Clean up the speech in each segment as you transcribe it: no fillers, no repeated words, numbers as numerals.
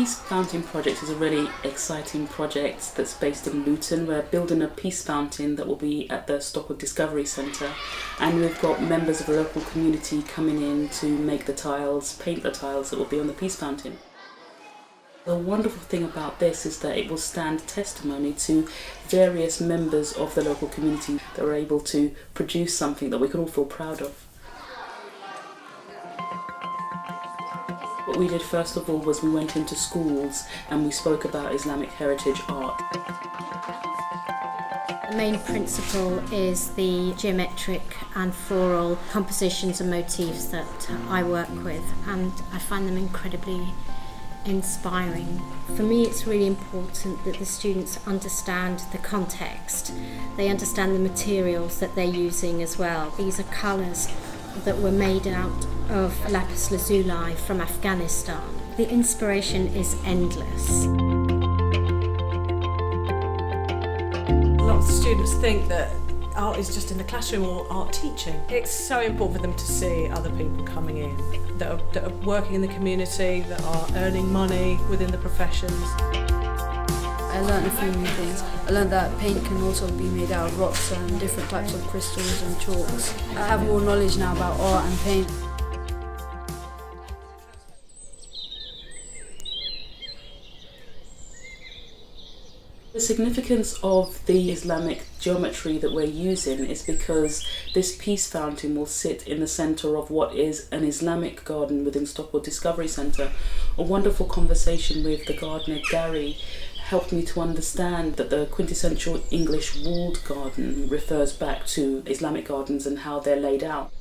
Peace Fountain project is a really exciting project that's based in Luton. We're building a peace fountain that will be at the Stockwood Discovery Centre, and we've got members of the local community coming in to make the tiles, paint the tiles that will be on the peace fountain. The wonderful thing about this is that it will stand testimony to various members of the local community that are able to produce something that we can all feel proud of. What we did first of all was we went into schools and we spoke about Islamic heritage art. The main principle is the geometric and floral compositions and motifs that I work with, and I find them incredibly inspiring. For me, it's really important that the students understand the context. They understand the materials that they're using as well. These are colours that were made out of lapis lazuli from Afghanistan. The inspiration is endless. A lot of the students think that art is just in the classroom or art teaching. It's so important for them to see other people coming in that are working in the community, that are earning money within the professions. I learned a few new things. I learned that paint can also be made out of rocks and different types of crystals and chalks. I have more knowledge now about art and paint. The significance of the Islamic geometry that we're using is because this peace fountain will sit in the centre of what is an Islamic garden within Stockwood Discovery Centre. A wonderful conversation with the gardener Gary helped me to understand that the quintessential English walled garden refers back to Islamic gardens and how they're laid out.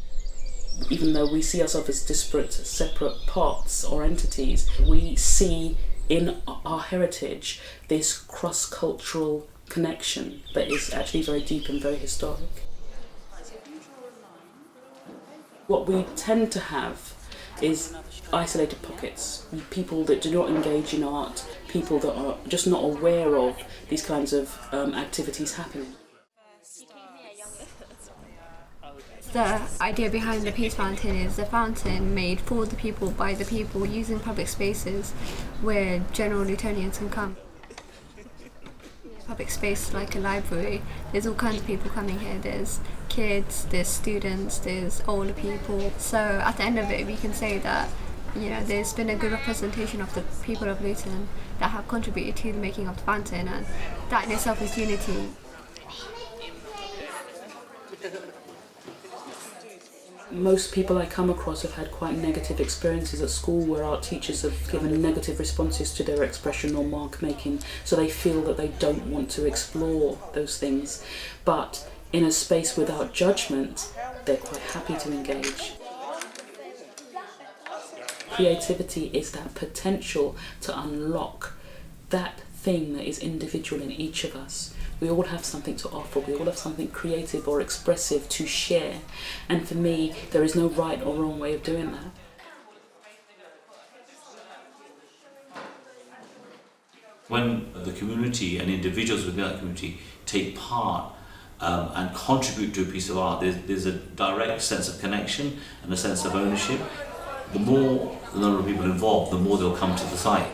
Even though we see ourselves as disparate, separate parts or entities, we see in our heritage this cross-cultural connection that is actually very deep and very historic. What we tend to have is isolated pockets, people that do not engage in art, people that are just not aware of these kinds of activities happening. The idea behind the Peace Fountain is a fountain made for the people, by the people, using public spaces where general Lutonians can come. Public space like a library, there's all kinds of people coming here. There's kids, there's students, there's older people. So at the end of it, we can say that there's been a good representation of the people of Luton that have contributed to the making of the fountain, and that in itself is unity. Most people I come across have had quite negative experiences at school where art teachers have given negative responses to their expression or mark making, so they feel that they don't want to explore those things. But in a space without judgment, they're quite happy to engage. Creativity is that potential to unlock that thing that is individual in each of us. We all have something to offer, we all have something creative or expressive to share, and for me there is no right or wrong way of doing that. When the community and individuals within that community take part and contribute to a piece of art, there's a direct sense of connection and a sense of ownership. The more the number of people involved, the more they'll come to the site.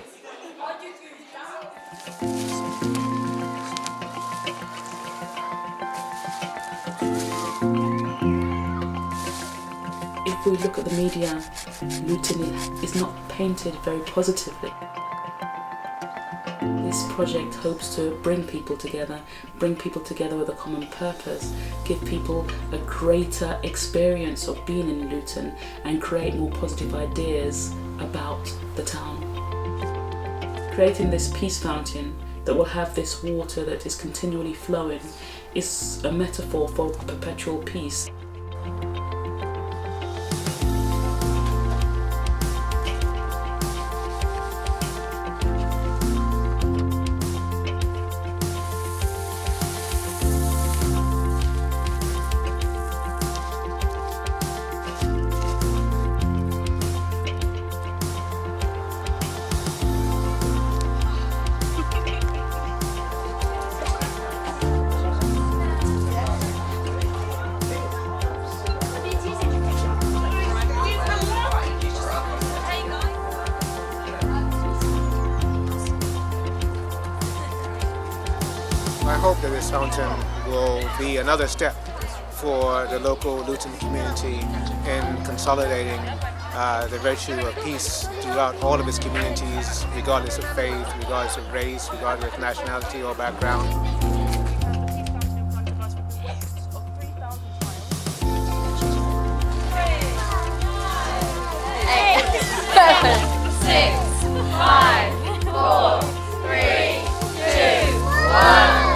If we look at the media, Luton is not painted very positively. This project hopes to bring people together with a common purpose, give people a greater experience of being in Luton and create more positive ideas about the town. Creating this peace fountain that will have this water that is continually flowing is a metaphor for perpetual peace. fountain will be another step for the local Luton community in consolidating the virtue of peace throughout all of its communities, regardless of faith, regardless of race, regardless of nationality or background. 5, 4, 3, 2, 1.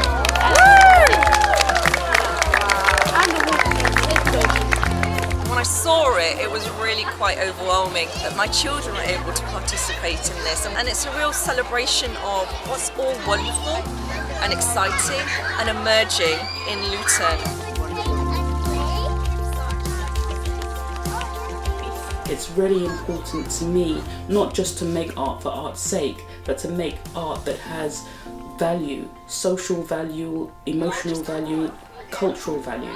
When I saw it, it was really quite overwhelming that my children were able to participate in this. And it's a real celebration of what's all wonderful and exciting and emerging in Luton. It's really important to me not just to make art for art's sake, but to make art that has value, social value, emotional value, cultural value.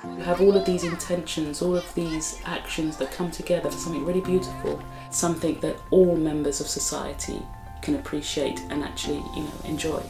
You have all of these intentions, all of these actions that come together for something really beautiful, something that all members of society can appreciate and actually, enjoy.